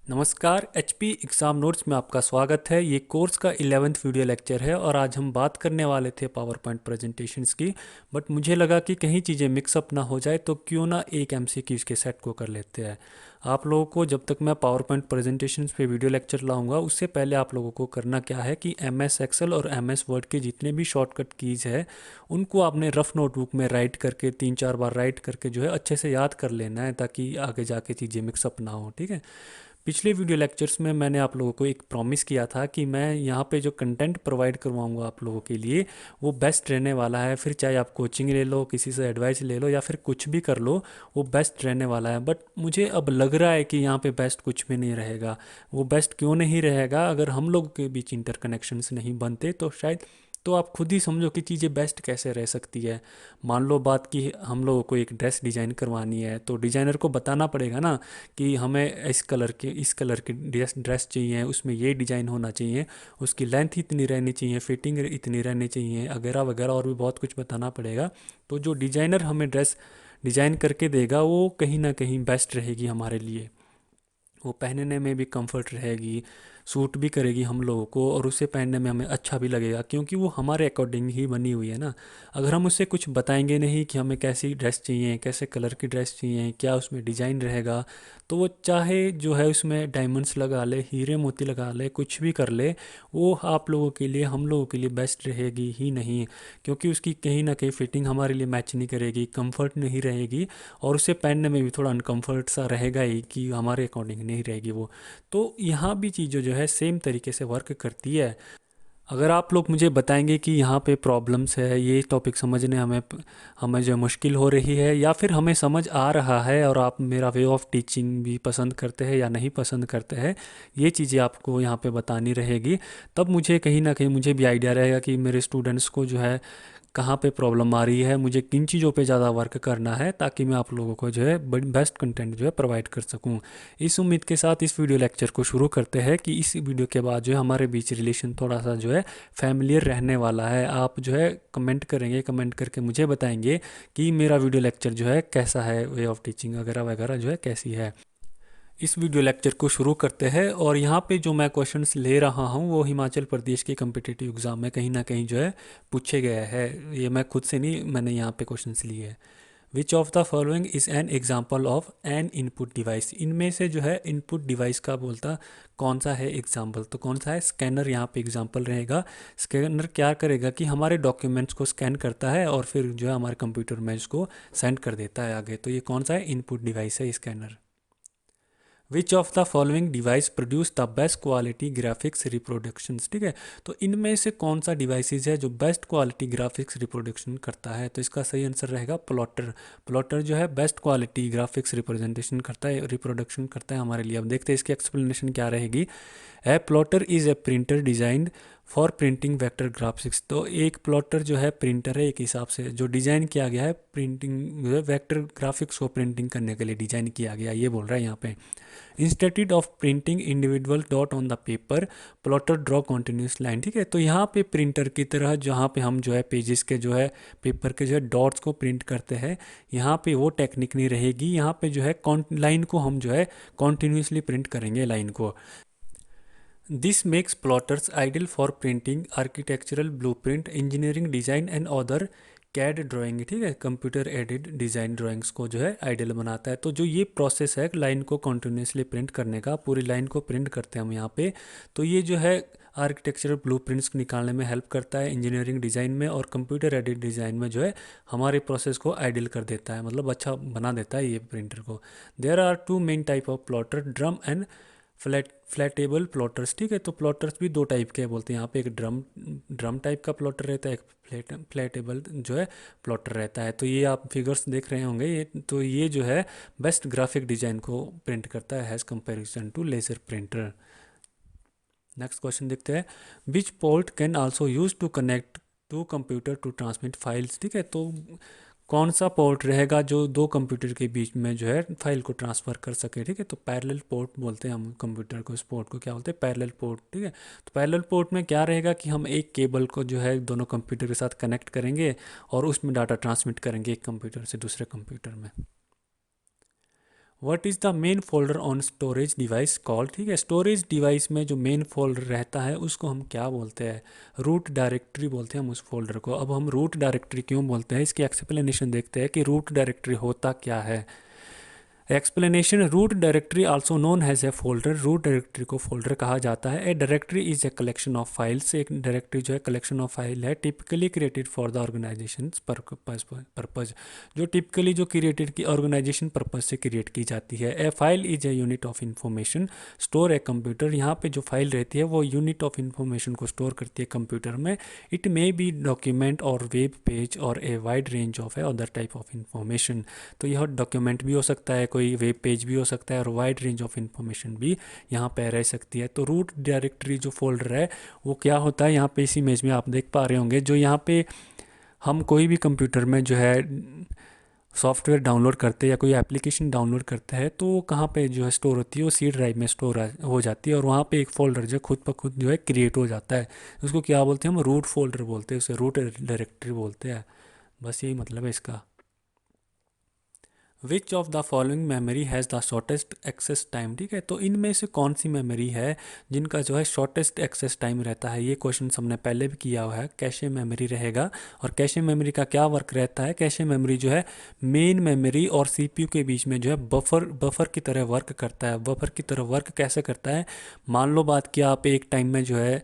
नमस्कार, HP exam notes में आपका स्वागत है। ये कोर्स का 11th वीडियो लेक्चर है और आज हम बात करने वाले थे पावर पॉइंट प्रेजेंटेशंस की। बट मुझे लगा कि कहीं चीज़ें मिक्सअप ना हो जाए तो क्यों ना एक एमसीक्यूज़ के सेट को कर लेते हैं। आप लोगों को जब तक मैं पावर पॉइंट प्रेजेंटेशंस पे वीडियो लेक्चर लाऊंगा उससे पहले आप लोगों को करना क्या है कि एम एस एक्सेल और एम एस वर्ड के जितने भी शॉर्टकट कीज़ है उनको आपने रफ नोटबुक में राइट करके 3-4 बार राइट करके जो है अच्छे से याद कर लेना है, ताकि आगे जाके चीज़ें मिक्सअप ना हो। ठीक है। पिछले वीडियो लेक्चर्स में मैंने आप लोगों को एक प्रॉमिस किया था कि मैं यहाँ पे जो कंटेंट प्रोवाइड करवाऊँगा आप लोगों के लिए वो बेस्ट रहने वाला है। फिर चाहे आप कोचिंग ले लो, किसी से एडवाइस ले लो या फिर कुछ भी कर लो, वो बेस्ट रहने वाला है। बट मुझे अब लग रहा है कि यहाँ पे बेस्ट कुछ भी नहीं रहेगा। वो बेस्ट क्यों नहीं रहेगा? अगर हम लोग के बीच इंटरकनेक्शंस नहीं बनते तो शायद, तो आप खुद ही समझो कि चीज़ें बेस्ट कैसे रह सकती है। मान लो बात कि हम लोगों को एक ड्रेस डिज़ाइन करवानी है तो डिज़ाइनर को बताना पड़ेगा ना कि हमें इस कलर की ड्रेस ड्रेस चाहिए, उसमें ये डिज़ाइन होना चाहिए, उसकी लेंथ इतनी रहनी चाहिए, फिटिंग इतनी रहनी चाहिए, वगैरह वगैरह, और भी बहुत कुछ बताना पड़ेगा। तो जो डिज़ाइनर हमें ड्रेस डिज़ाइन करके देगा वो कहीं ना कहीं बेस्ट रहेगी हमारे लिए। वो पहनने में भी कंफर्ट रहेगी, सूट भी करेगी हम लोगों को, और उसे पहनने में हमें अच्छा भी लगेगा क्योंकि वो हमारे अकॉर्डिंग ही बनी हुई है ना। अगर हम उससे कुछ बताएंगे नहीं कि हमें कैसी ड्रेस चाहिए, कैसे कलर की ड्रेस चाहिए, क्या उसमें डिज़ाइन रहेगा, तो वो चाहे जो है उसमें डायमंड्स लगा ले, हीरे मोती लगा ले, कुछ भी कर ले, वो आप लोगों के लिए, हम लोगों के लिए बेस्ट रहेगी ही नहीं। क्योंकि उसकी कहीं ना कहीं फिटिंग हमारे लिए मैच नहीं करेगी, कंफर्ट नहीं रहेगी, और उसे पहनने में भी थोड़ा अनकंफर्ट सा रहेगा ही कि हमारे अकॉर्डिंग नहीं रहेगी वो। तो यहाँ भी चीज़ें जो है सेम तरीके से वर्क करती है। अगर आप लोग मुझे बताएंगे कि यहाँ पे प्रॉब्लम्स है, ये टॉपिक समझने हमें जो मुश्किल हो रही है, या फिर हमें समझ आ रहा है और आप मेरा वे ऑफ टीचिंग भी पसंद करते हैं या नहीं पसंद करते हैं, ये चीज़ें आपको यहाँ पे बतानी रहेगी। तब मुझे कहीं ना कहीं मुझे भी आइडिया रहेगा कि मेरे स्टूडेंट्स को जो है कहाँ पे प्रॉब्लम आ रही है, मुझे किन चीज़ों पे ज़्यादा वर्क करना है, ताकि मैं आप लोगों को जो है बेस्ट कंटेंट जो है प्रोवाइड कर सकूँ। इस उम्मीद के साथ इस वीडियो लेक्चर को शुरू करते हैं कि इस वीडियो के बाद जो है हमारे बीच रिलेशन थोड़ा सा जो है फैमिलियर रहने वाला है। आप जो है कमेंट करेंगे, कमेंट करके मुझे बताएंगे कि मेरा वीडियो लेक्चर जो है कैसा है, वे ऑफ टीचिंग वगैरह वगैरह जो है कैसी है। इस वीडियो लेक्चर को शुरू करते हैं। और यहाँ पे जो मैं क्वेश्चंस ले रहा हूँ वो हिमाचल प्रदेश के कम्पिटिटिव एग्ज़ाम में कहीं ना कहीं जो है पूछे गए हैं। ये मैं खुद से नहीं, मैंने यहाँ पे क्वेश्चंस लिए हैं। Which of the following is an example of N input device? इनमें से जो है इनपुट डिवाइस का बोलता कौन सा है एग्जाम्पल? तो कौन सा है? स्कैनर यहाँ पे एग्जाम्पल रहेगा। स्कैनर क्या करेगा कि हमारे डॉक्यूमेंट्स को स्कैन करता है और फिर जो है हमारे कंप्यूटर में इसको सेंड कर देता है आगे। तो ये कौन सा है? इनपुट डिवाइस है scanner. Which of the following device produce the best quality graphics reproductions? ठीक है। तो इनमें से कौन सा डिवाइसेज है जो बेस्ट क्वालिटी ग्राफिक्स रिप्रोडक्शन करता है? तो इसका सही आंसर रहेगा प्लॉटर। प्लॉटर जो है बेस्ट क्वालिटी ग्राफिक्स रिप्रेजेंटेशन करता है, रिप्रोडक्शन करता है हमारे लिए। अब देखते हैं इसकी एक्सप्लेनेशन क्या रहेगी। A plotter is a printer designed for printing vector graphics. तो एक प्लॉटर जो है प्रिंटर है, एक हिसाब से जो डिज़ाइन किया गया है प्रिंटिंग वेक्टर ग्राफिक्स को प्रिंटिंग करने के लिए डिज़ाइन किया गया, ये बोल रहा है यहाँ पे। Instead of printing individual dot on the paper, plotter draw continuous line. ठीक है। तो यहाँ पे प्रिंटर की तरह जहाँ पे हम जो है पेजेस के जो है पेपर के जो है डॉट्स को प्रिंट करते हैं, यहाँ पे वो टेक्निक नहीं रहेगी। यहाँ पे जो है लाइन को हम जो है कॉन्टिन्यूसली प्रिंट करेंगे लाइन को। This makes plotters ideal for printing architectural blueprint, engineering design and other CAD drawing. ठीक है। कंप्यूटर एडेड डिज़ाइन ड्राइंग्स को जो है आइडियल बनाता है। तो जो ये प्रोसेस है लाइन को कॉन्टिन्यूसली प्रिंट करने का, पूरी लाइन को प्रिंट करते हैं हम यहाँ पे, तो ये जो है आर्किटेक्चरल ब्लूप्रिंट्स निकालने में हेल्प करता है, इंजीनियरिंग डिज़ाइन में और कंप्यूटर एडेड डिज़ाइन में जो है हमारे प्रोसेस को आइडियल कर देता है, मतलब अच्छा बना देता है ये प्रिंटर को। There are two main type of plotter, drum and flatbed plotters. ठीक है। तो प्लॉटर्स भी दो टाइप के बोलते हैं यहाँ पे, एक ड्रम ड्रम टाइप का प्लॉटर रहता है, एक फ्लैटेबल जो है प्लॉटर रहता है। तो ये आप फिगर्स देख रहे होंगे, ये तो ये जो है बेस्ट ग्राफिक डिज़ाइन को प्रिंट करता है has comparison to laser printer. Next question देखते हैं। Which port can also use to connect to computer to transmit files? ठीक है। तो कौन सा पोर्ट रहेगा जो दो कंप्यूटर के बीच में जो है फाइल को ट्रांसफ़र कर सके? ठीक है। तो पैरेलल पोर्ट बोलते हैं हम कंप्यूटर को, इस पोर्ट को क्या बोलते हैं? Parallel port. ठीक है। तो पैरेलल पोर्ट में क्या रहेगा कि हम एक केबल को जो है दोनों कंप्यूटर के साथ कनेक्ट करेंगे और उसमें डाटा ट्रांसमिट करेंगे एक कंप्यूटर से दूसरे कंप्यूटर में। What is the main folder on storage device call, ठीक है, स्टोरेज डिवाइस में जो मेन फोल्डर रहता है उसको हम क्या बोलते हैं, रूट डायरेक्टरी बोलते हैं हम उस फोल्डर को। अब हम रूट डायरेक्टरी क्यों बोलते हैं, इसकी एक्सप्लेनेशन देखते हैं कि रूट डायरेक्टरी होता क्या है। Explanation, root directory also known as a folder, root directory को फोल्डर कहा जाता है। A directory is a collection of files, एक डायरेक्टरी जो है कलेक्शन ऑफ फाइल है, typically created for the organisation purpose, जो टिपिकली जो क्रिएटेड की ऑर्गेनाइजेशन पर्पज से क्रिएट की जाती है। A file is a unit of information store a computer, यहाँ पे जो फाइल रहती है वो यूनिट ऑफ इंफॉर्मेशन को स्टोर करती है कंप्यूटर में। इट मे बी डॉक्यूमेंट और वेब पेज और a wide range of A other type of information, तो यह डॉक्यूमेंट भी हो सकता है, कोई वेब पेज भी हो सकता है, और वाइड रेंज ऑफ इंफॉर्मेशन भी यहाँ पे रह सकती है। तो रूट डायरेक्टरी जो फोल्डर है वो क्या होता है, यहाँ पे इस इमेज में आप देख पा रहे होंगे, जो यहाँ पे हम कोई भी कंप्यूटर में जो है सॉफ्टवेयर डाउनलोड करते हैं या कोई एप्लीकेशन डाउनलोड करते हैं तो वो कहाँ पे जो है स्टोर होती है, वो सी ड्राइव में स्टोर हो जाती है, और वहाँ पे एक फ़ोल्डर जो खुद ब खुद जो है क्रिएट हो जाता है। उसको क्या बोलते हैं, हम रूट फोल्डर बोलते हैं, उसे रूट डायरेक्टरी बोलते हैं। बस यही मतलब है इसका। Which of the following memory has the shortest access time, ठीक है, तो इनमें से कौन सी मेमोरी है जिनका जो है शॉर्टेस्ट एक्सेस टाइम रहता है। ये क्वेश्चन हमने पहले भी किया हुआ है, कैशे मेमोरी रहेगा। और कैशे मेमोरी का क्या वर्क रहता है, कैशे मेमोरी जो है मेन मेमोरी और सीपीयू के बीच में जो है बफर की तरह वर्क करता है। बफर की तरह वर्क कैसे करता है, मान लो बात कि आप एक टाइम में जो है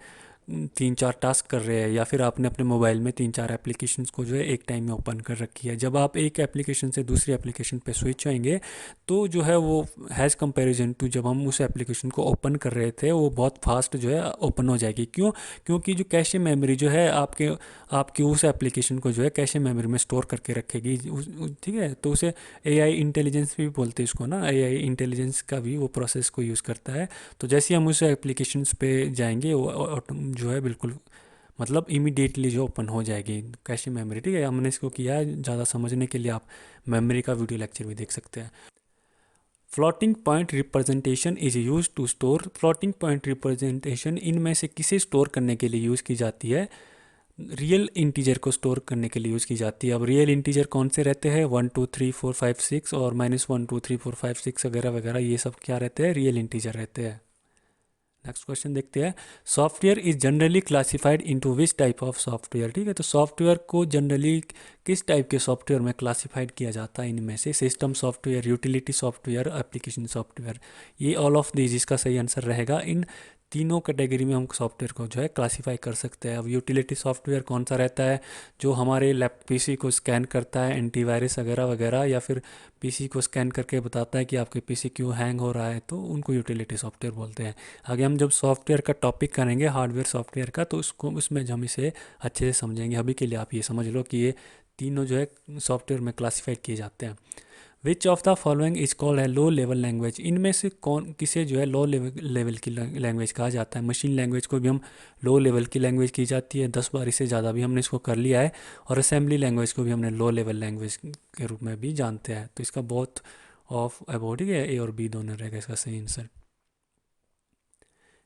3-4 टास्क कर रहे हैं, या फिर आपने अपने मोबाइल में 3-4 एप्लीकेशंस को जो है एक टाइम में ओपन कर रखी है। जब आप एक एप्लीकेशन से दूसरी एप्लीकेशन पे स्विच होंगे तो जो है वो हैज़ कंपैरिजन टू जब हम उस एप्लीकेशन को ओपन कर रहे थे वो बहुत फास्ट जो है ओपन हो जाएगी। क्यों, क्योंकि जो कैशे मेमोरी जो है आपकी उस एप्लीकेशन को जो है कैशे मेमोरी में स्टोर करके रखेगी, ठीक है। तो उसे एआई इंटेलिजेंस भी बोलते हैं इसको ना, एआई इंटेलिजेंस का भी वो प्रोसेस को यूज़ करता है। तो जैसे हम उस एप्लीकेशंस पे जाएंगे वो जो है बिल्कुल मतलब इमीडिएटली जो ओपन हो जाएगी कैशे मेमोरी, ठीक है। हमने इसको किया है, ज़्यादा समझने के लिए आप मेमोरी का वीडियो लेक्चर भी देख सकते हैं। Floating point representation is use to store, floating point representation इनमें से किसे स्टोर करने के लिए यूज़ की जाती है, रियल इंटीजर को स्टोर करने के लिए यूज़ की जाती है। अब रियल इंटीजर कौन से रहते हैं, 1 2 3 4 5 6 और -1 2 3 4 5 6 वगैरह वगैरह, ये सब क्या रहते हैं, रियल इंटीजर रहते हैं। नेक्स्ट क्वेश्चन देखते हैं, software is generally classified into which type of software, ठीक है, तो सॉफ्टवेयर को जनरली किस टाइप के सॉफ्टवेयर में क्लासिफाइड किया जाता है, इनमें से system software, utility software, application software, ये ऑल ऑफ दीज इसका सही आंसर रहेगा। इन तीनों कैटेगरी में हम सॉफ्टवेयर को जो है क्लासीफाई कर सकते हैं। अब यूटिलिटी सॉफ्टवेयर कौन सा रहता है, जो हमारे लैप पीसी को स्कैन करता है, एंटीवायरस वगैरह वगैरह, या फिर पीसी को स्कैन करके बताता है कि आपके पीसी क्यों हैंग हो रहा है, तो उनको यूटिलिटी सॉफ्टवेयर बोलते हैं। आगे हम जब सॉफ्टवेयर का टॉपिक करेंगे हार्डवेयर सॉफ्टवेयर का, तो उसको उसमें हम इसे अच्छे से समझेंगे। अभी के लिए आप ये समझ लो कि ये तीनों जो है सॉफ्टवेयर में क्लासीफाइड किए जाते हैं। Which of the following is called है लो लेवल लैंग्वेज, इनमें से कौन किसे जो है लो लेवल की लैंग्वेज कहा जाता है। मशीन लैंग्वेज को भी हम लो लेवल की लैंग्वेज की जाती है, 10 बार इससे ज़्यादा भी हमने इसको कर लिया है। और असेंबली लैंग्वेज को भी हमने लो लेवल लैंग्वेज के रूप में भी जानते हैं। तो इसका बहुत ऑफ अबाउट है, ए और बी दोनों रहेगा इसका सही answer.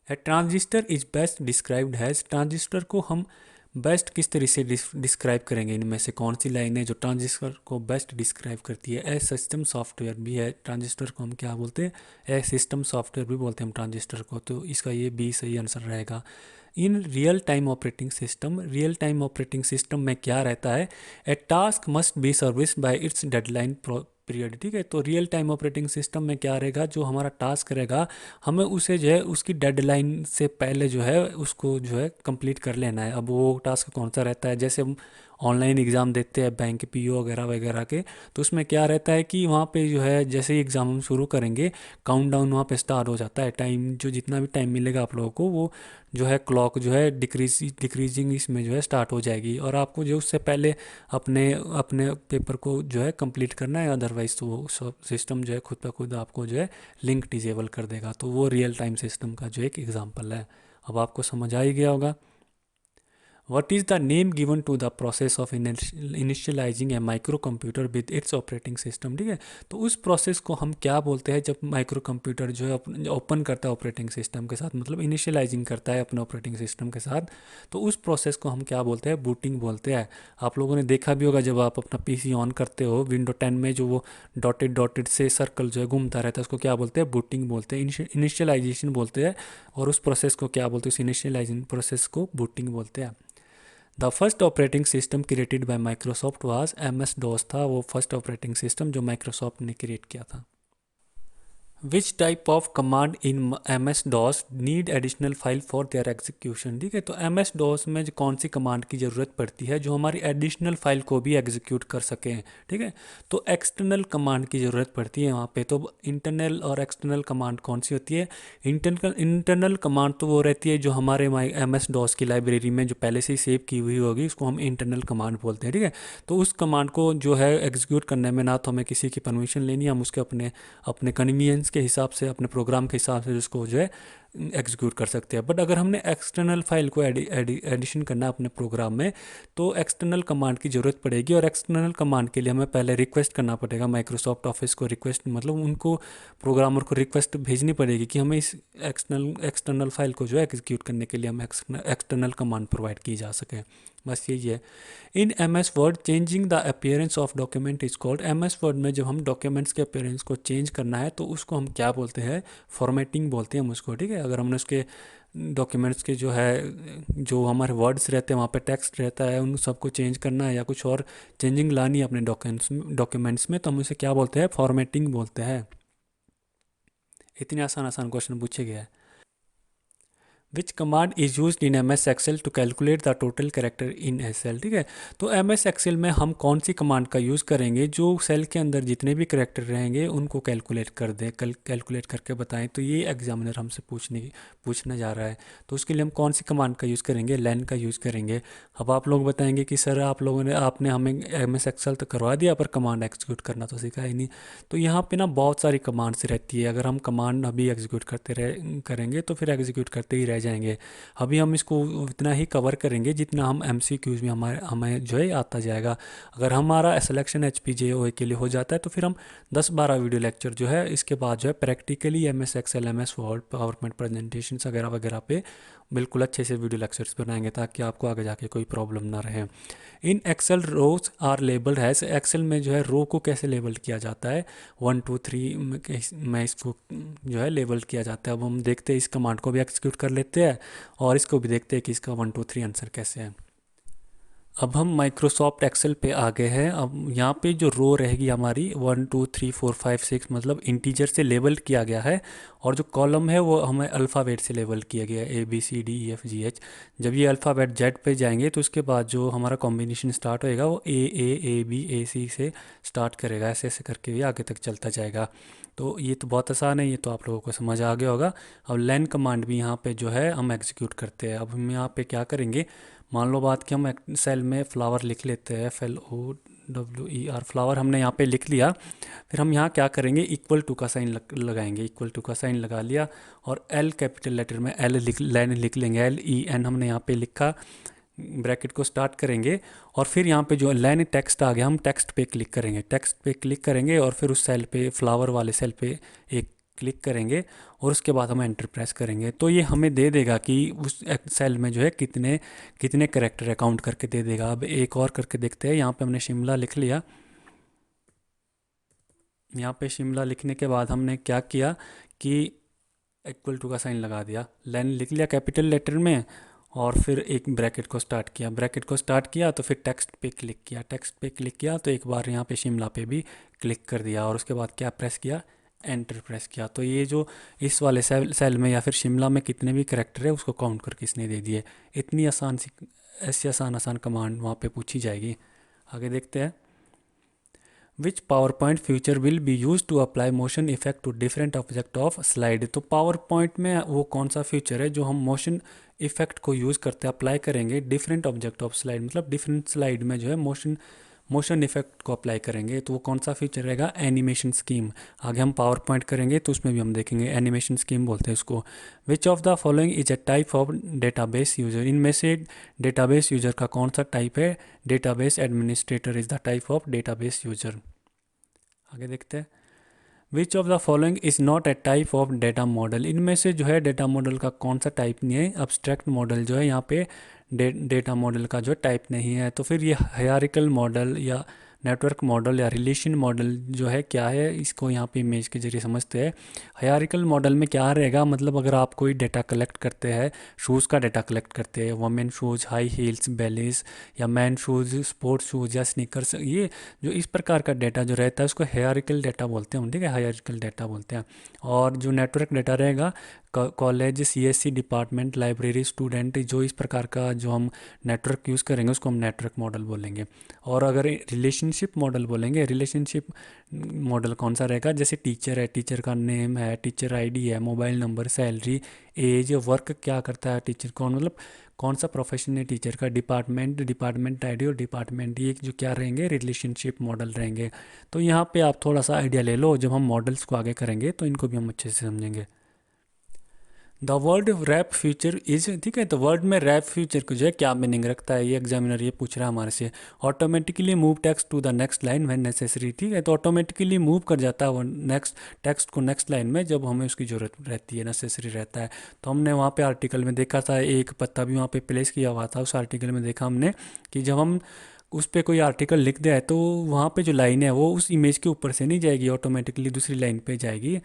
A transistor is best described has, transistor को हम बेस्ट किस तरह से डिस्क्राइब करेंगे, इनमें से कौन सी लाइन है जो ट्रांजिस्टर को बेस्ट डिस्क्राइब करती है। ए सिस्टम सॉफ्टवेयर भी है, ट्रांजिस्टर को हम क्या बोलते हैं, ए सिस्टम सॉफ्टवेयर भी बोलते हैं हम ट्रांजिस्टर को, तो इसका ये बी सही आंसर रहेगा। In real time operating system, real time operating system में क्या रहता है, a task must be serviced by its deadline period, ठीक है। तो रियल टाइम ऑपरेटिंग सिस्टम में क्या रहेगा, जो हमारा टास्क रहेगा हमें उसे जो है उसकी डेडलाइन से पहले जो है उसको जो है कंप्लीट कर लेना है। अब वो टास्क कौन सा रहता है, जैसे हम ऑनलाइन एग्ज़ाम देते हैं बैंक पीओ वगैरह वगैरह के, तो उसमें क्या रहता है कि वहाँ पे जो है जैसे ही एग्ज़ाम हम शुरू करेंगे काउंटडाउन वहाँ पे स्टार्ट हो जाता है। टाइम जो जितना भी टाइम मिलेगा आप लोगों को वो जो है क्लॉक जो है डिक्रीजिंग इसमें जो है स्टार्ट हो जाएगी, और आपको जो उससे पहले अपने अपने पेपर को जो है कंप्लीट करना है, अदरवाइज तो वो सिस्टम जो है खुद ब खुद आपको जो है लिंक डिजेबल कर देगा। तो वो रियल टाइम सिस्टम का जो एक एग्जांपल है। अब आपको समझ आ ही गया होगा। What is the name given to the process of initializing a micro computer with its operating system, ठीक है। तो उस प्रोसेस को हम क्या बोलते हैं जब माइक्रो कंप्यूटर जो है ओपन करता है ऑपरेटिंग सिस्टम के साथ, मतलब इनिशियलाइजिंग करता है अपने ऑपरेटिंग सिस्टम के साथ, तो उस प्रोसेस को हम क्या बोलते हैं, बूटिंग बोलते हैं। आप लोगों ने देखा भी होगा जब आप अपना पीसी ऑन करते हो विंडो 10 में, जो वो डॉटेड डॉटेड से सर्कल जो है घूमता रहता है, उसको क्या बोलते हैं, बूटिंग बोलते हैं, इनिशियलाइजेशन बोलते हैं। और उस प्रोसेस को क्या बोलते हैं, उस इनिशियलाइजिंग प्रोसेस को बूटिंग बोलते हैं। The first operating system created by Microsoft was MS DOS था, वो फर्स्ट ऑपरेटिंग सिस्टम जो माइक्रोसॉफ्ट ने क्रिएट किया था। Which type of command in MS DOS need additional file for their execution, ठीक है। तो MS DOS में जो कौन सी कमांड की ज़रूरत पड़ती है जो हमारी एडिशनल फाइल को भी एग्जीक्यूट कर सकें, ठीक है। तो एक्सटर्नल कमांड की ज़रूरत पड़ती है वहाँ पे। तो इंटरनल और एक्सटर्नल कमांड कौन सी होती है, इंटरनल कमांड तो वो रहती है जो हमारे MS DOS की लाइब्रेरी में जो पहले से ही सेव की हुई होगी, उसको हम इंटरनल कमांड बोलते हैं, ठीक है। तो उस कमांड को जो है एग्जीक्यूट करने में ना तो हमें किसी की परमिशन लेनी है, हम उसके अपने अपने कन्वीनियंस के हिसाब से, अपने प्रोग्राम के हिसाब से उसको जो है एग्जीक्यूट कर सकते हैं। बट अगर हमने एक्सटर्नल फाइल को एडिशन करना है अपने प्रोग्राम में, तो एक्सटर्नल कमांड की ज़रूरत पड़ेगी। और एक्सटर्नल कमांड के लिए हमें पहले रिक्वेस्ट करना पड़ेगा माइक्रोसॉफ्ट ऑफिस को, रिक्वेस्ट मतलब उनको प्रोग्रामर को रिक्वेस्ट भेजनी पड़ेगी कि हमें इस एक्सटर्नल फाइल को जो है एग्जीक्यूट करने के लिए हमें एक्सटर्नल कमांड प्रोवाइड की जा सके। बस यही है। इन MS word changing the appearance of document is called, MS word में जब हम डॉक्यूमेंट्स के अपीयरेंस को चेंज करना है तो उसको हम क्या बोलते हैं, फॉर्मेटिंग बोलते हैं हम उसको, ठीक है। अगर हमने उसके डॉक्यूमेंट्स के जो है, जो हमारे वर्ड्स रहते हैं वहाँ पे टेक्स्ट रहता है, उन सबको चेंज करना है या कुछ और चेंजिंग लानी है अपने डॉक्यूमेंट्स में, तो हम उसे क्या बोलते हैं, फॉर्मेटिंग बोलते हैं। इतने आसान आसान क्वेश्चन पूछे गए हैं। Which command is use in MS excel to calculate the total character in a cell, ठीक है। तो MS एक्सेल में हम कौन सी कमांड का यूज़ करेंगे जो सेल के अंदर जितने भी कैरेक्टर रहेंगे उनको कैलकुलेट कर दें, कैलकुलेट करके बताएं। तो ये एग्जामिनर हमसे पूछने जा रहा है। तो उसके लिए हम कौन सी कमांड का यूज़ करेंगे, लैन का यूज़ करेंगे। अब आप लोग बताएंगे कि सर आपने हमें MS एक्सेल तो करवा दिया पर कमांड एग्जीक्यूट करना तो सीखा ही नहीं। तो यहाँ पे ना बहुत सारी कमांड्स रहती है, अगर हम कमांड अभी एग्जीक्यूट करेंगे तो फिर एग्जीक्यूट करते ही रह जाएंगे। अभी हम इसको उतना ही कवर करेंगे जितना हम MCQs में हमें जो है आता जाएगा। अगर हमारा सिलेक्शन HPJOA के लिए हो जाता है तो फिर हम 10-12 वीडियो लेक्चर जो है इसके बाद जो है practically MS excel, MS word, power point presentation वगैरह वगैरह पे बिल्कुल अच्छे से वीडियो लेक्चर्स बनाएंगे ताकि आपको आगे जाके कोई प्रॉब्लम ना रहे। In excel rows are labelled है, एक्सेल में जो है रो को कैसे लेबल किया जाता है, 1 2 3 में इसको जो है लेबल किया जाता है। अब हम देखते हैं, इस कमांड को भी एग्जीक्यूट कर लेते हैं और इसको भी देखते हैं कि इसका 1 2 3 आंसर कैसे है। अब हम माइक्रोसॉफ्ट एक्सेल पे आ गए हैं। अब यहाँ पे जो रो रहेगी हमारी 1 2 3 4 5 6 मतलब इंटीजर से लेबल किया गया है, और जो कॉलम है वो हमें अल्फ़ाबेट से लेबल किया गया है, ABCDEFGH। जब ये अल्फ़ाबेट जेड पे जाएंगे तो उसके बाद जो हमारा कॉम्बिनेशन स्टार्ट होएगा वो AAABAC से स्टार्ट करेगा, ऐसे ऐसे करके ये आगे तक चलता जाएगा। तो ये तो बहुत आसान है, ये तो आप लोगों को समझ आ गया होगा। अब लैन कमांड भी यहाँ पे जो है हम एग्जीक्यूट करते हैं। अब हम यहाँ पे क्या करेंगे, मान लो बात कि हम सेल में फ्लावर लिख लेते हैं, FLOWER फ्लावर हमने यहाँ पे लिख लिया। फिर हम यहाँ क्या करेंगे, इक्वल टू का साइन लगाएंगे, इक्वल टू का साइन लगा लिया और L कैपिटल लेटर में लैन लिख लेंगे, LEN हमने यहाँ पे लिखा, ब्रैकेट को स्टार्ट करेंगे। और फिर यहाँ पे जो लाइन टेक्स्ट आ गया, हम टेक्स्ट पे क्लिक करेंगे, टेक्स्ट पे क्लिक करेंगे और फिर उस सेल पे, फ्लावर वाले सेल पे एक क्लिक करेंगे और उसके बाद हम एंटर प्रेस करेंगे। तो ये हमें दे देगा कि उस सेल में जो है कितने कितने करेक्टर है, काउंट करके दे देगा। अब एक और करके देखते हैं, यहाँ पे हमने शिमला लिख लिया। यहाँ पे शिमला लिखने के बाद हमने क्या किया कि इक्वल टू का साइन लगा दिया, लाइन लिख लिया कैपिटल लेटर में और फिर एक ब्रैकेट को स्टार्ट किया, ब्रैकेट को स्टार्ट किया तो फिर टेक्स्ट पे क्लिक किया, टेक्स्ट पे क्लिक किया तो एक बार यहाँ पे शिमला पे भी क्लिक कर दिया और उसके बाद क्या प्रेस किया, एंटर प्रेस किया। तो ये जो इस वाले सेल में या फिर शिमला में कितने भी करेक्टर है उसको काउंट करके इसने दे दिए। इतनी आसान सी, ऐसी आसान आसान कमांड वहाँ पे पूछी जाएगी। आगे देखते हैं। Which power point feature will be use to apply motion effect to different object of slide. तो पावर पॉइंट में वो कौन सा फ्यूचर है जो हम मोशन इफेक्ट को यूज़ करते अप्लाई करेंगे डिफरेंट ऑब्जेक्ट ऑफ स्लाइड, मतलब डिफरेंट स्लाइड में जो है मोशन इफेक्ट को अप्लाई करेंगे तो वो कौन सा फीचर रहेगा, एनिमेशन स्कीम। आगे हम पावर पॉइंट करेंगे तो उसमें भी हम देखेंगे, एनिमेशन स्कीम बोलते हैं उसको। विच of the following is a type of database user, इनमें से डेटाबेस यूजर का कौन सा टाइप है, database administrator is the type of database user. आगे देखते हैं, which of the following is not a type of data model, इनमें से जो है डेटा मॉडल का कौन सा टाइप नहीं है, अब्स्ट्रैक्ट मॉडल जो है यहाँ पे डेटा मॉडल का जो टाइप नहीं है। तो फिर ये हायरार्किकल मॉडल या नेटवर्क मॉडल या रिलेशन मॉडल जो है क्या है, इसको यहाँ पे इमेज के जरिए समझते हैं। हायरार्किकल मॉडल में क्या रहेगा, मतलब अगर आप कोई डेटा कलेक्ट करते हैं, शूज़ का डेटा कलेक्ट करते हैं, वमेन शूज़, हाई हील्स, बेलीज, या मैन शूज़, स्पोर्ट्स शूज़ या स्नीकर्स, ये जो इस प्रकार का डेटा जो रहता है उसको हायरार्किकल डेटा बोलते हैं हम, ठीक है, हायरार्किकल डेटा बोलते हैं। और जो नेटवर्क डेटा रहेगा, college, CSC department, library, student, जो इस प्रकार का जो हम नेटवर्क यूज़ करेंगे उसको हम नेटवर्क मॉडल बोलेंगे। और अगर रिलेशनशिप मॉडल बोलेंगे, रिलेशनशिप मॉडल कौन सा रहेगा, जैसे टीचर है, टीचर का नेम है, टीचर आईडी है, mobile number, salary, age, work क्या करता है टीचर, कौन मतलब कौन सा प्रोफेशन है टीचर का, डिपार्टमेंट, डिपार्टमेंट आईडी और डिपार्टमेंट, ये जो क्या रहेंगे, रिलेशनशिप मॉडल रहेंगे। तो यहाँ पे आप थोड़ा सा आइडिया ले लो, जब हम मॉडल्स को आगे करेंगे तो इनको भी हम अच्छे से समझेंगे। The word rap future is, ठीक है, तो वर्ड में रैप फ्यूचर को जो है क्या मीनिंग रखता है, ये एग्जामिनर ये पूछ रहा है हमारे से। Automatically move text to the next line when necessary, ठीक है, तो ऑटोमेटिकली मूव कर जाता है वो नेक्स्ट टेक्स्ट को नेक्स्ट लाइन में जब हमें उसकी ज़रूरत रहती है, नेसेसरी रहता है। तो हमने वहाँ पे आर्टिकल में देखा था, एक पत्ता भी वहाँ पे प्लेस किया हुआ था, उस आर्टिकल में देखा हमने कि जब हम उस पर कोई आर्टिकल लिख दिया है तो वहाँ पे जो लाइन है वो उस इमेज के ऊपर से नहीं जाएगी, ऑटोमेटिकली दूसरी लाइन पे जाएगी।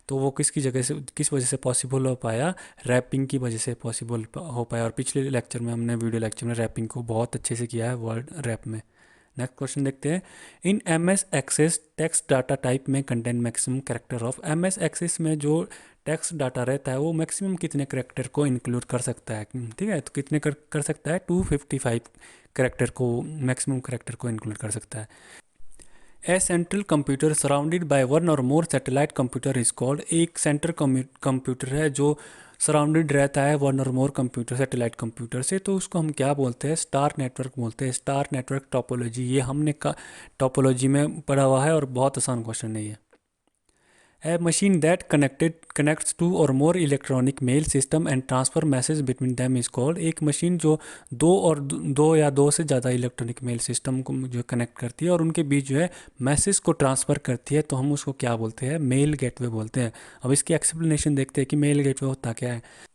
तो वो किसकी जगह से, किस वजह से पॉसिबल हो पाया, रैपिंग की वजह से पॉसिबल हो पाया। और पिछले लेक्चर में हमने, वीडियो लेक्चर में, रैपिंग को बहुत अच्छे से किया है वर्ड रैप में। नेक्स्ट क्वेश्चन देखते हैं, in M S Access text data type में content maximum character of, M S Access में जो टेक्स्ट डाटा रहता है वो मैक्सिमम कितने करेक्टर को इंक्लूड कर सकता है, ठीक है, तो कितने कर सकता है, 255 करेक्टर को, मैक्सिमम करेक्टर को इंक्लूड कर सकता है। A central computer surrounded by one or more satellite computer is called, एक सेंट्रल कंप्यूटर है जो सराउंडेड रहता है one or more computer, satellite computer से, तो उसको हम क्या बोलते हैं, स्टार नेटवर्क बोलते हैं। स्टार नेटवर्क टोपोलॉजी, ये हमने का टोपोलॉजी में पढ़ा हुआ है और बहुत आसान क्वेश्चन है ये। A machine that connects two or more electronic mail system and transfer message between them is called, एक मशीन जो दो या दो से ज़्यादा इलेक्ट्रॉनिक मेल सिस्टम को जो कनेक्ट करती है और उनके बीच जो है मैसेज को ट्रांसफ़र करती है, तो हम उसको क्या बोलते हैं, मेल गेटवे बोलते हैं। अब इसकी एक्सप्लेनेशन देखते हैं कि मेल गेटवे होता क्या है।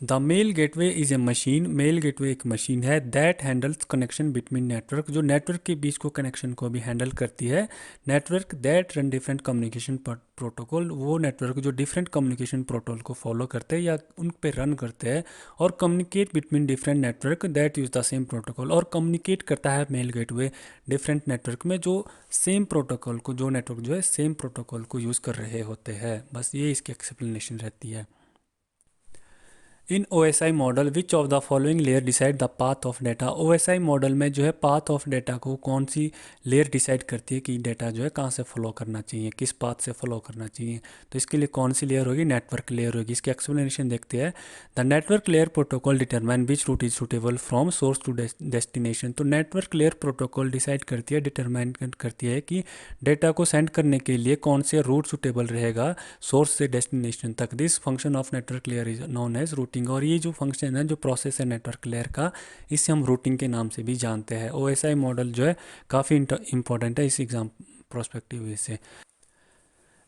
The mail gateway is a machine, mail gateway एक मशीन है, that handles connection between network, जो नेटवर्क के बीच को कनेक्शन को भी हैंडल करती है। Network that run different communication protocol, वो नेटवर्क जो डिफरेंट कम्युनिकेशन प्रोटोकॉल को फॉलो करते हैं या उन पे रन करते हैं, और communicate between different network that use the same protocol, और कम्युनिकेट करता है मेल गेटवे डिफरेंट नेटवर्क में जो सेम प्रोटोकॉल को, जो नेटवर्क जो है सेम प्रोटोकॉल को यूज़ कर रहे होते हैं। बस ये इसकी एक्सप्लेनेशन रहती है। इन OSI model which of the following layer decide the path of data, OSI model में जो है पाथ ऑफ डेटा को कौन सी लेयर डिसाइड करती है कि डेटा जो है कहाँ से फॉलो करना चाहिए, किस पाथ से फॉलो करना चाहिए, तो इसके लिए कौन सी लेयर होगी, नेटवर्क लेयर होगी। इसकी एक्सप्लेनेशन देखते हैं। The network layer protocol determine which route is suitable from source to destination, तो नेटवर्क लेयर प्रोटोकॉल डिसाइड करती है, डिटरमाइन करती है कि डेटा को सेंड करने के लिए कौन से रूट सुटेबल रहेगा सोर्स से डेस्टिनेशन तक। This function of network layer is known as routing, और ये जो फंक्शन है, जो प्रोसेस है नेटवर्क लेयर का, इसे हम रूटिंग के नाम से भी जानते हैं। OSI मॉडल जो है काफ़ी इंपॉर्टेंट है इस एग्जाम प्रोस्पेक्टिव से।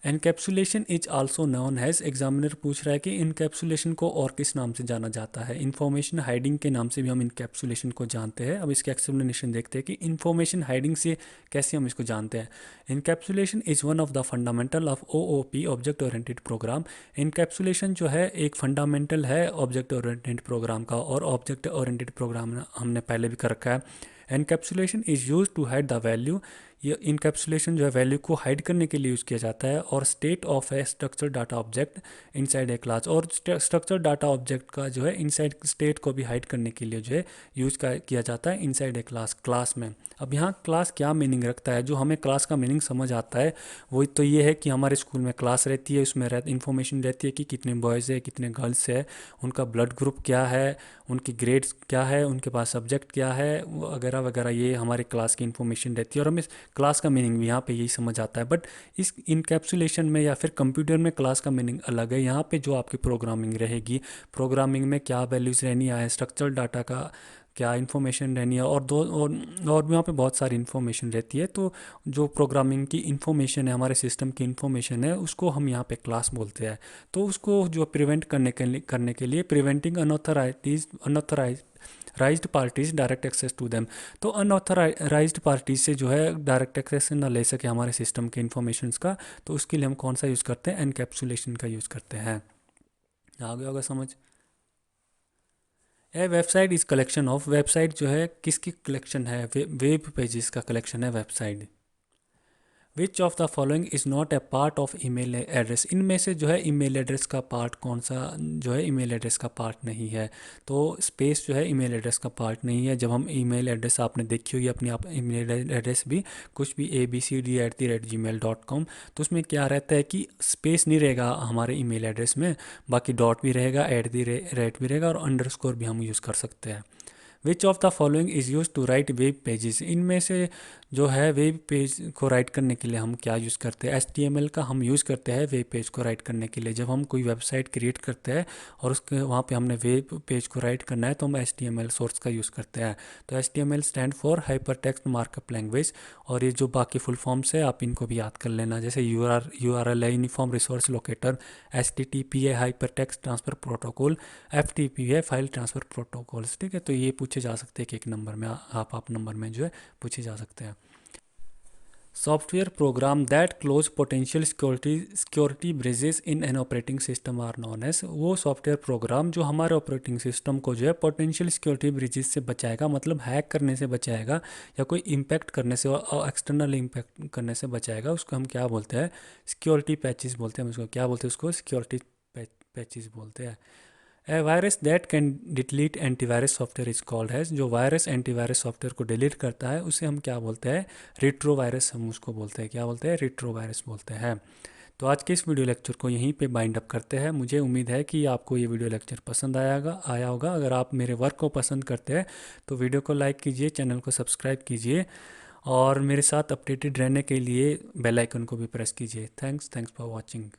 Encapsulation is also known as, examiner पूछ रहा है कि इनकैप्सुलेशन को और किस नाम से जाना जाता है। इन्फॉर्मेशन हाइडिंग के नाम से भी हम इनकैप्सुलेशन को जानते हैं। अब इसके एक्सप्लेनेशन देखते हैं कि इन्फॉर्मेशन हाइडिंग से कैसे हम इसको जानते हैं। Encapsulation is one of the fundamental of OOP, object oriented program. Encapsulation जो है एक फंडामेंटल है ऑब्जेक्ट ओरिएंटेड प्रोग्राम का, और ऑब्जेक्ट ओरिएंटेड प्रोग्राम हमने पहले भी कर रखा है। Encapsulation is use to hide the value, ये इनकैप्सुलेशन जो है वैल्यू को हाइड करने के लिए यूज़ किया जाता है। और state of A structure data object inside a class, और स्ट्रक्चर डाटा ऑब्जेक्ट का जो है इनसाइड स्टेट को भी हाइड करने के लिए जो है यूज़ किया जाता है इनसाइड ए क्लास में। अब यहाँ क्लास क्या मीनिंग रखता है, जो हमें क्लास का मीनिंग समझ आता है वो तो ये है कि हमारे स्कूल में क्लास रहती है, उसमें इन्फॉर्मेशन रहती है कि कितने बॉयज़ है, कितने गर्ल्स है, उनका ब्लड ग्रुप क्या है, उनकी ग्रेड्स क्या है, उनके पास सब्जेक्ट क्या है वगैरह वगैरह वगैरह ये हमारे क्लास की इन्फॉर्मेशन रहती है, और हमें क्लास का मीनिंग भी यहाँ पे यही समझ आता है। बट इस इनकैप्सुलेशन में या फिर कंप्यूटर में क्लास का मीनिंग अलग है। यहाँ पे जो आपकी प्रोग्रामिंग रहेगी, प्रोग्रामिंग में क्या वैल्यूज़ रहनी है, स्ट्रक्चरल डाटा का क्या इन्फॉर्मेशन रहनी है, और भी वहाँ पे बहुत सारी इन्फॉर्मेशन रहती है। तो जो प्रोग्रामिंग की इन्फॉर्मेशन है, हमारे सिस्टम की इन्फॉर्मेशन है, उसको हम यहाँ पे क्लास बोलते हैं। तो उसको जो प्रिवेंट करने के लिए preventing unauthorised parties direct access to them. तो अनऑथराइज्ड पार्टीज से जो है डायरेक्ट एक्सेस ना ले सके हमारे सिस्टम के इन्फॉर्मेशंस का, तो उसके लिए हम कौन सा यूज़ करते हैं, एनकैप्सुलेशन का यूज़ करते हैं। आ गया होगा समझ। A website is collection of, website जो है किसकी कलेक्शन है, वेब पेजेस का कलेक्शन है website. Which of the following is not a part of email address, इनमें से जो है ईमेल एड्रेस का पार्ट कौन सा जो है ईमेल एड्रेस का पार्ट नहीं है। तो स्पेस जो है ईमेल एड्रेस का पार्ट नहीं है। जब हम ईमेल एड्रेस आपने देखी होगी अपनी, आप ईमेल एड्रेस भी कुछ भी abcd@gmail.com, तो उसमें क्या रहता है कि स्पेस नहीं रहेगा हमारे ईमेल एड्रेस में, बाकी डॉट भी रहेगा, @ भी रहेगा, और अंडरस्कोर भी हम यूज़ कर सकते हैं। Which of the following is use to write web pages, इनमें से जो है वेब पेज को राइट करने के लिए हम क्या यूज़ करते हैं, HTML का हम यूज़ करते हैं वेब पेज को राइट करने के लिए। जब हम कोई वेबसाइट क्रिएट करते हैं और उसके वहाँ पे हमने वेब पेज को राइट करना है, तो हम HTML सोर्स का यूज़ करते हैं। तो HTML stand for hyper text markup language, और ये जो बाकी फुल फॉर्म्स है आप इनको भी याद कर लेना, जैसे URL है यूनिफॉर्म रिसोर्स लोकेटर, HTTP है hyper text transfer protocol, FTP है फाइल ट्रांसफ़र प्रोटोकॉल्स। ठीक है, तो ये पूछे जा सकते हैं कि एक नंबर में आप नंबर में जो है पूछे जा सकते हैं। Software program that close potential security breaches in an operating system are known as, वो सॉफ्टवेयर प्रोग्राम जो हमारे ऑपरेटिंग सिस्टम को जो है पोटेंशियल सिक्योरिटी ब्रिजेस से बचाएगा, मतलब हैक करने से बचाएगा या कोई इम्पैक्ट करने से और एक्सटर्नल इम्पैक्ट करने से बचाएगा, उसको हम क्या बोलते हैं, सिक्योरिटी पैचेस बोलते हैं। हम उसको क्या बोलते हैं, उसको सिक्योरिटी पैचेस बोलते हैं। A virus that can delete antivirus software is called as, जो वायरस एंटीवायरस सॉफ्टवेयर को डिलीट करता है उसे हम क्या बोलते हैं, रिट्रो वायरस हम उसको बोलते हैं। क्या बोलते हैं, रिट्रो वायरस बोलते हैं। तो आज के इस वीडियो लेक्चर को यहीं पे बाइंड अप करते हैं। मुझे उम्मीद है कि आपको ये वीडियो लेक्चर पसंद आया होगा। अगर आप मेरे वर्क को पसंद करते हैं तो वीडियो को लाइक कीजिए, चैनल को सब्सक्राइब कीजिए, और मेरे साथ अपडेटेड रहने के लिए बेल आइकन को भी प्रेस कीजिए। Thanks for watching.